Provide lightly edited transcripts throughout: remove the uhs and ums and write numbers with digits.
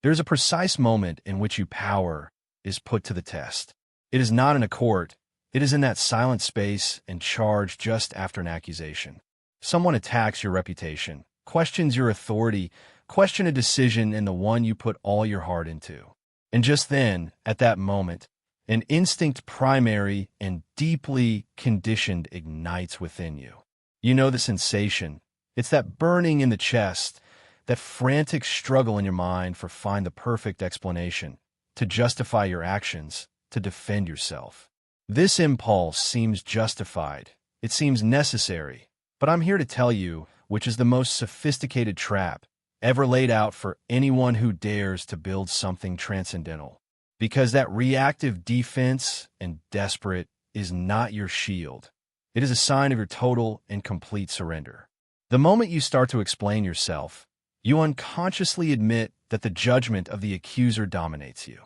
There is a precise moment in which your power is put to the test. It is not in a court. It is in that silent space and charge just after an accusation. Someone attacks your reputation, questions your authority, question a decision in the one you put all your heart into. And just then, at that moment, an instinct primary and deeply conditioned ignites within you. You know the sensation. It's that burning in the chest, that frantic struggle in your mind for find the perfect explanation, to justify your actions, to defend yourself. This impulse seems justified. It seems necessary. But I'm here to tell you, which is the most sophisticated trap ever laid out for anyone who dares to build something transcendental. Because that reactive defense and desperate is not your shield. It is a sign of your total and complete surrender. The moment you start to explain yourself, you unconsciously admit that the judgment of the accuser dominates you,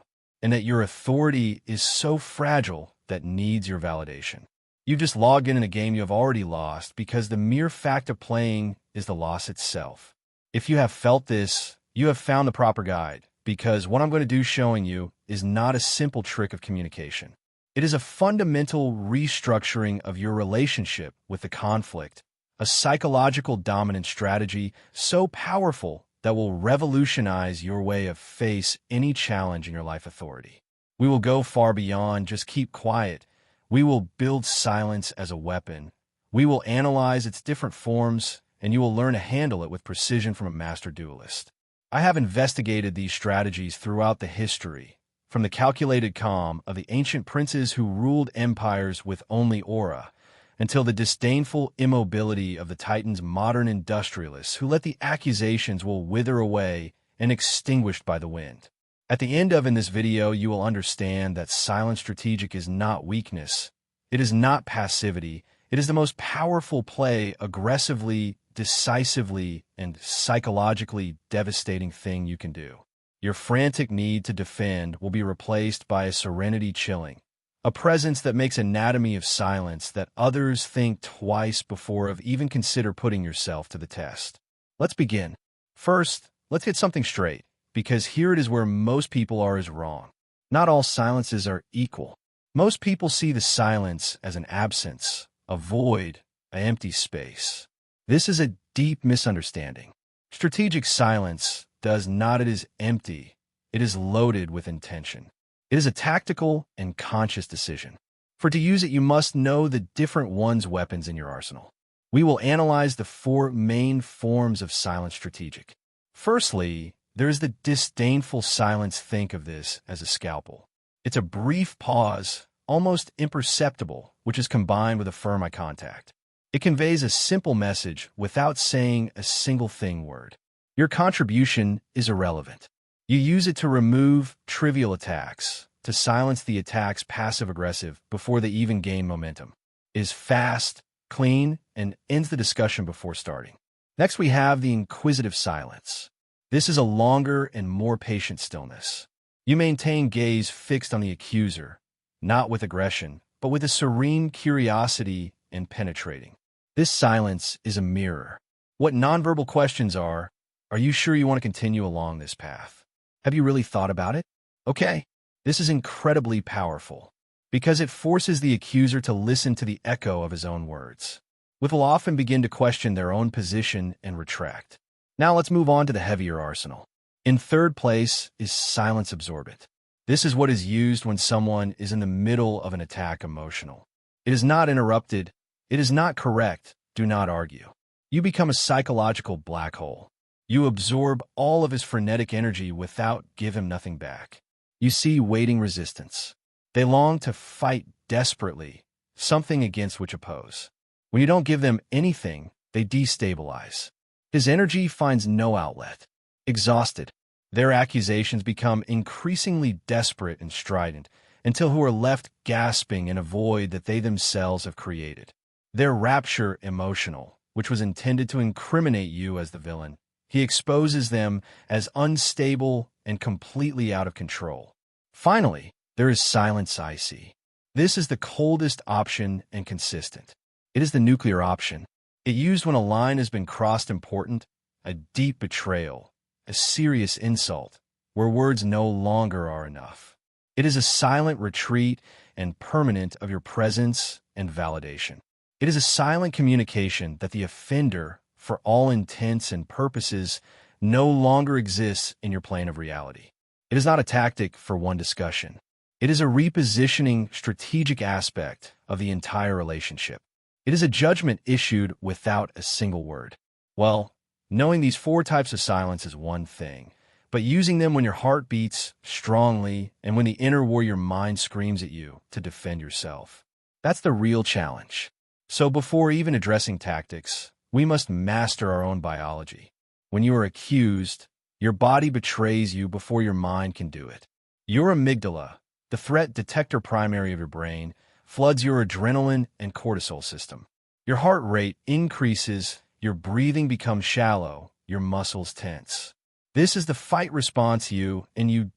and that your authority is so fragile that needs your validation. You've just logged in a game you have already lost because the mere fact of playing is the loss itself. If you have felt this, you have found the proper guide, because what I'm going to do showing you is not a simple trick of communication. It is a fundamental restructuring of your relationship with the conflict, a psychological dominant strategy so powerful that will revolutionize your way of face any challenge in your life authority. We will go far beyond just keep quiet. We will build silence as a weapon. We will analyze its different forms, and you will learn to handle it with precision from a master duelist. I have investigated these strategies throughout the history, from the calculated calm of the ancient princes who ruled empires with only aura, until the disdainful immobility of the Titans' modern industrialists who let the accusations will wither away and extinguished by the wind. At the end of in this video, you will understand that silent strategic is not weakness. It is not passivity. It is the most powerful play, aggressively, decisively, and psychologically devastating thing you can do. Your frantic need to defend will be replaced by a serenity chilling, a presence that makes anatomy of silence that others think twice before of even consider putting yourself to the test. Let's begin. First, let's get something straight, because here it is where most people are is wrong. Not all silences are equal. Most people see the silence as an absence, a void, an empty space. This is a deep misunderstanding. Strategic silence does not, it is empty. It is loaded with intention. It is a tactical and conscious decision. For to use it, you must know the different one's weapons in your arsenal. We will analyze the 4 main forms of silent strategic. Firstly, there is the disdainful silence. Think of this as a scalpel. It's a brief pause, almost imperceptible, which is combined with a firm eye contact. It conveys a simple message without saying a single word. Your contribution is irrelevant. You use it to remove trivial attacks, to silence the attacks passive-aggressive before they even gain momentum. It is fast, clean, and ends the discussion before starting. Next, we have the inquisitive silence. This is a longer and more patient stillness. You maintain gaze fixed on the accuser, not with aggression, but with a serene curiosity and penetrating. This silence is a mirror. What nonverbal questions are you sure you want to continue along this path? Have you really thought about it? Okay, this is incredibly powerful because it forces the accuser to listen to the echo of his own words, which will often begin to question their own position and retract. Now let's move on to the heavier arsenal. In third place is silence absorbent. This is what is used when someone is in the middle of an attack emotional. It is not interrupted. It is not correct. Do not argue. You become a psychological black hole. You absorb all of his frenetic energy without give him nothing back. You see waiting resistance. They long to fight desperately, something against which oppose. When you don't give them anything, they destabilize. His energy finds no outlet. Exhausted, their accusations become increasingly desperate and strident until who are left gasping in a void that they themselves have created. Their rapture emotional, which was intended to incriminate you as the villain, he exposes them as unstable and completely out of control. Finally, there is silence icy. This is the coldest option and consistent. It is the nuclear option. It used when a line has been crossed important, a deep betrayal, a serious insult, where words no longer are enough. It is a silent retreat and permanent of your presence and validation. It is a silent communication that the offender, for all intents and purposes, no longer exists in your plane of reality. It is not a tactic for one discussion. It is a repositioning strategic aspect of the entire relationship. It is a judgment issued without a single word. Well, knowing these 4 types of silence is one thing, but using them when your heart beats strongly and when the inner warrior mind screams at you to defend yourself, that's the real challenge. So before even addressing tactics, we must master our own biology. When you are accused, your body betrays you before your mind can do it. Your amygdala, the threat detector primary of your brain, floods your adrenaline and cortisol system. Your heart rate increases, your breathing becomes shallow, your muscles tense. This is the fight response you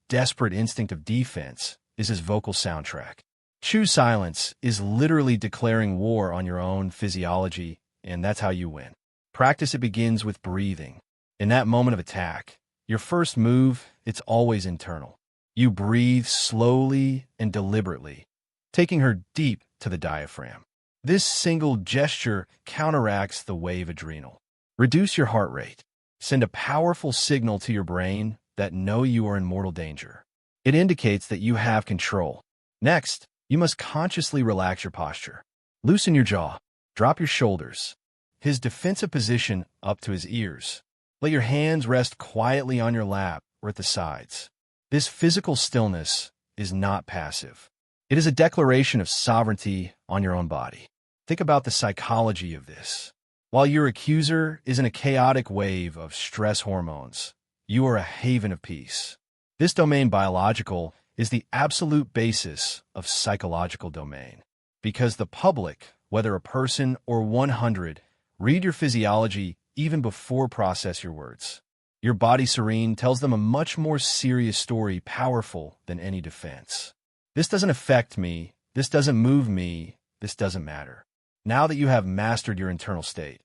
desperate instinct of defense is his vocal soundtrack. Choose silence is literally declaring war on your own physiology, and that's how you win. Practice it begins with breathing. In that moment of attack, your first move, it's always internal. You breathe slowly and deliberately, taking her deep to the diaphragm. This single gesture counteracts the wave adrenal. Reduce your heart rate. Send a powerful signal to your brain that you are in mortal danger. It indicates that you have control. Next, you must consciously relax your posture. Loosen your jaw. Drop your shoulders. His defensive position up to his ears. Let your hands rest quietly on your lap or at the sides. This physical stillness is not passive. It is a declaration of sovereignty on your own body. Think about the psychology of this. While your accuser is in a chaotic wave of stress hormones, you are a haven of peace. This domain biological is the absolute basis of psychological domain. Because the public, whether a person or 100, read your physiology even before process your words. Your body serene tells them a much more serious story powerful than any defense. This doesn't affect me, this doesn't move me, this doesn't matter. Now that you have mastered your internal state,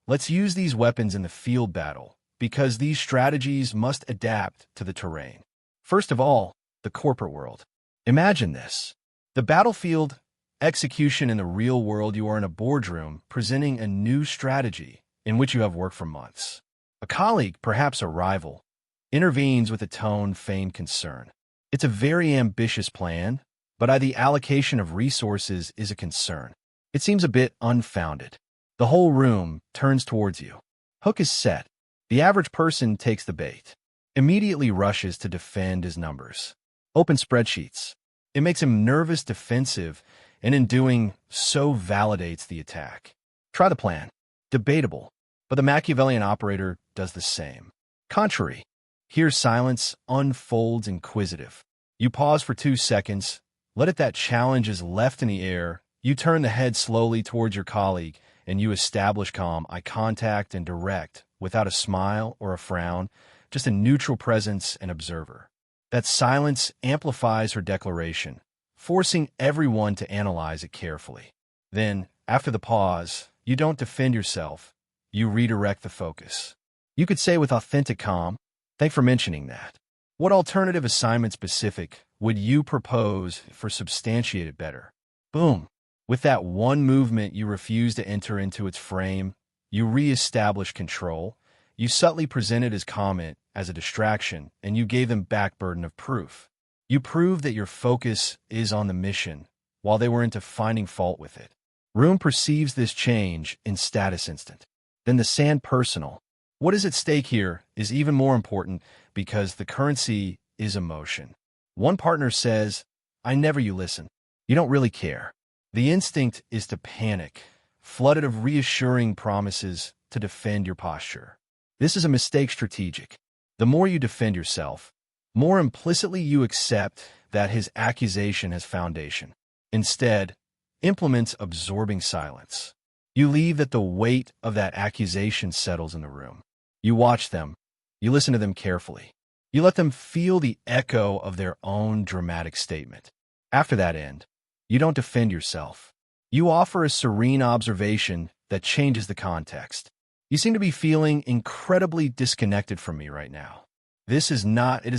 let's use these weapons in the field battle, because these strategies must adapt to the terrain. First of all, the corporate world. Imagine this. The battlefield, execution in the real world. You are in a boardroom presenting a new strategy in which you have worked for months. A colleague, perhaps a rival, intervenes with a tone feigned concern. It's a very ambitious plan, but the allocation of resources is a concern. It seems a bit unfounded. The whole room turns towards you. Hook is set. The average person takes the bait. Immediately rushes to defend his numbers. Open spreadsheets. It makes him nervous, defensive, and in doing so validates the attack. Try the plan. Debatable. But the Machiavellian operator does the same. Contrary. Here silence unfolds inquisitive. You pause for 2 seconds. Let it that challenge is left in the air. You turn the head slowly towards your colleague, and you establish calm eye contact and direct, without a smile or a frown, just a neutral presence and observer. That silence amplifies her declaration, forcing everyone to analyze it carefully. Then, after the pause, you don't defend yourself, you redirect the focus. You could say with authentic calm, "Thanks for mentioning that. What alternative assignment specific would you propose for substantiate it better?" Boom. With that one movement, you refuse to enter into its frame. You re-establish control. You subtly present it as comment, as a distraction, and you gave them back burden of proof. You prove that your focus is on the mission, while they were into finding fault with it. Room perceives this change in status instant. Then the sand personal. What is at stake here is even more important because the currency is emotion. One partner says, "I never you listen. You don't really care." The instinct is to panic, flooded of reassuring promises to defend your posture. This is a mistake strategic. The more you defend yourself, more implicitly you accept that his accusation has foundation. Instead, implements absorbing silence. You leave that the weight of that accusation settles in the room. You watch them. You listen to them carefully. You let them feel the echo of their own dramatic statement. After that end, you don't defend yourself. You offer a serene observation that changes the context. "You seem to be feeling incredibly disconnected from me right now. It is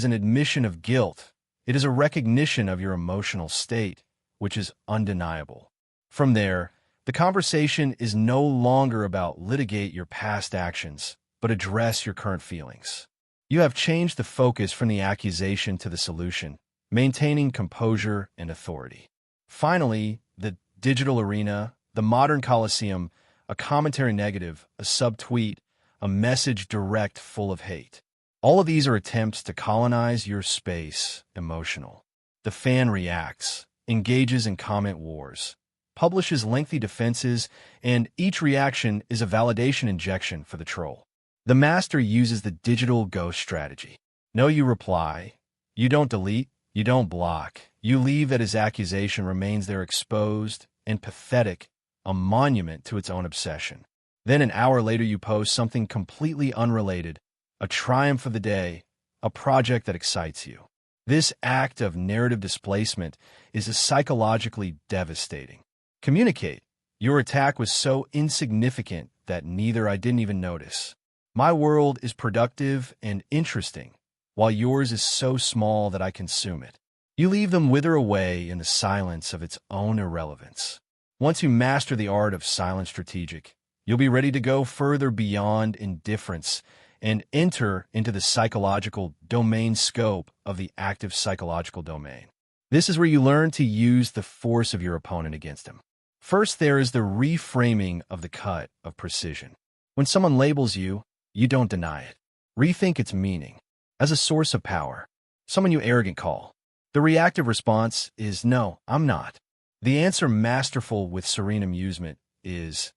an admission of guilt. It is a recognition of your emotional state, which is undeniable. From there, the conversation is no longer about litigate your past actions, but address your current feelings. You have changed the focus from the accusation to the solution, maintaining composure and authority. Finally, the digital arena, the modern coliseum, a commentary negative, a subtweet, a message direct full of hate. All of these are attempts to colonize your space, emotional. The fan reacts, engages in comment wars, publishes lengthy defenses, and each reaction is a validation injection for the troll. The master uses the digital ghost strategy. No, you reply. You don't delete. You don't block. You leave that his accusation remains there exposed and pathetic, a monument to its own obsession. Then an hour later you post something completely unrelated, a triumph of the day, a project that excites you. This act of narrative displacement is psychologically devastating. Communicate. Your attack was so insignificant that neither I didn't even notice. My world is productive and interesting, while yours is so small that I consume it. You leave them wither away in the silence of its own irrelevance. Once you master the art of silent strategic, you'll be ready to go further beyond indifference and enter into the psychological domain scope of the active psychological domain. This is where you learn to use the force of your opponent against him. First, there is the reframing of the cut of precision. When someone labels you, you don't deny it. Rethink its meaning. As a source of power, someone you arrogant call. The reactive response is, no, I'm not. The answer, masterful with serene amusement, is,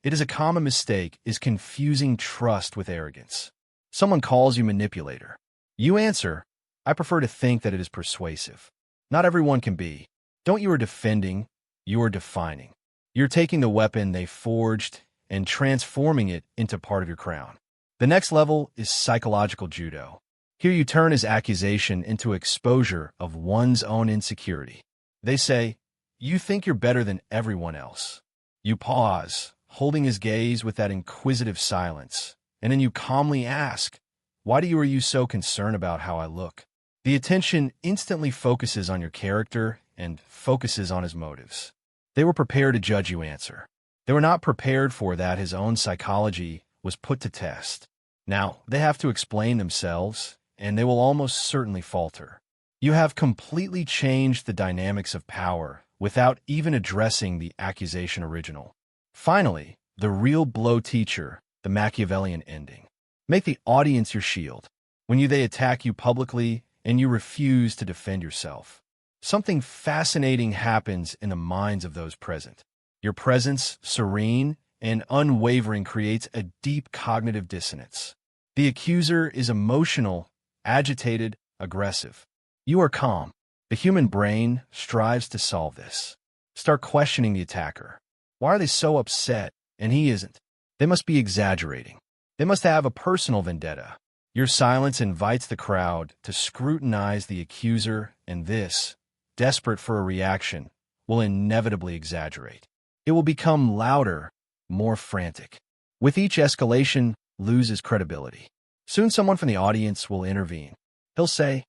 it is a common mistake, is confusing trust with arrogance. Someone calls you manipulator. You answer, I prefer to think that it is persuasive. Not everyone can be. Don't you are defending, you are defining. You're taking the weapon they forged and transforming it into part of your crown. The next level is psychological judo. Here you turn his accusation into exposure of one's own insecurity. They say, you think you're better than everyone else. You pause, holding his gaze with that inquisitive silence, and then you calmly ask, why are you so concerned about how I look? The attention instantly focuses on your character and focuses on his motives. They were prepared to judge you answer. They were not prepared for that his own psychology was put to test. Now, they have to explain themselves, and they will almost certainly falter. You have completely changed the dynamics of power without even addressing the accusation original. Finally, the real blow teacher, the Machiavellian ending. Make the audience your shield. When they attack you publicly and you refuse to defend yourself, something fascinating happens in the minds of those present. Your presence, serene and unwavering, creates a deep cognitive dissonance. The accuser is emotional, agitated, aggressive. You are calm. The human brain strives to solve this. Start questioning the attacker. Why are they so upset and he isn't? They must be exaggerating. They must have a personal vendetta. Your silence invites the crowd to scrutinize the accuser, and this, desperate for a reaction, will inevitably exaggerate. It will become louder, more frantic. With each escalation, loses credibility. Soon someone from the audience will intervene. He'll say,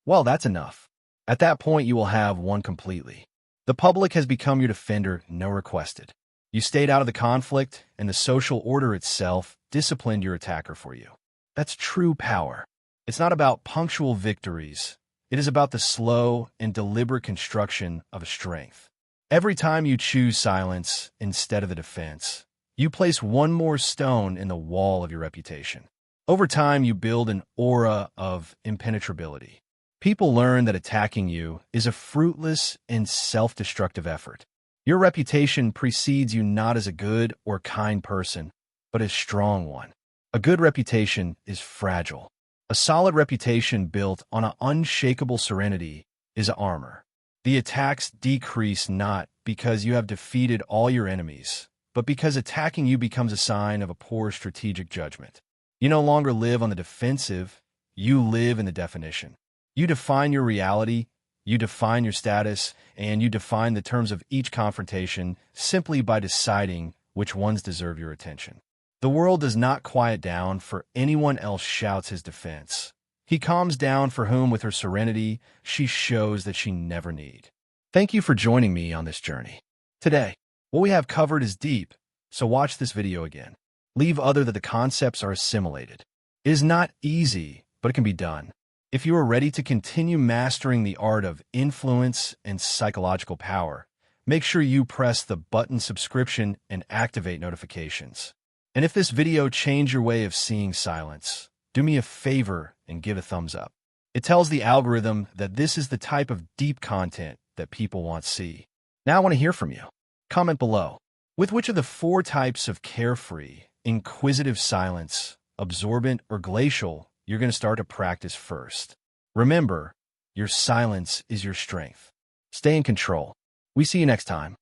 well, that's enough. At that point, you will have won completely. The public has become your defender, no requested. You stayed out of the conflict, and the social order itself disciplined your attacker for you. That's true power. It's not about punctual victories. It is about the slow and deliberate construction of a strength. Every time you choose silence instead of the defense, you place one more stone in the wall of your reputation. Over time, you build an aura of impenetrability. People learn that attacking you is a fruitless and self-destructive effort. Your reputation precedes you not as a good or kind person, but as a strong one. A good reputation is fragile. A solid reputation built on an unshakable serenity is armor. The attacks decrease not because you have defeated all your enemies, but because attacking you becomes a sign of a poor strategic judgment. You no longer live on the defensive, you live in the definition. You define your reality, you define your status, and you define the terms of each confrontation simply by deciding which ones deserve your attention. The world does not quiet down for anyone else shouts his defense. He calms down for whom with her serenity she shows that she never need. Thank you for joining me on this journey. Today, what we have covered is deep, so watch this video again. Leave other that the concepts are assimilated. It is not easy, but it can be done. If you are ready to continue mastering the art of influence and psychological power, make sure you press the button subscription and activate notifications. And if this video changed your way of seeing silence, do me a favor and give a thumbs up. It tells the algorithm that this is the type of deep content that people want to see. Now I want to hear from you. Comment below. With which of the 4 types of carefree, inquisitive silence, absorbent, or glacial you're going to start to practice first? Remember, your silence is your strength. Stay in control. We see you next time.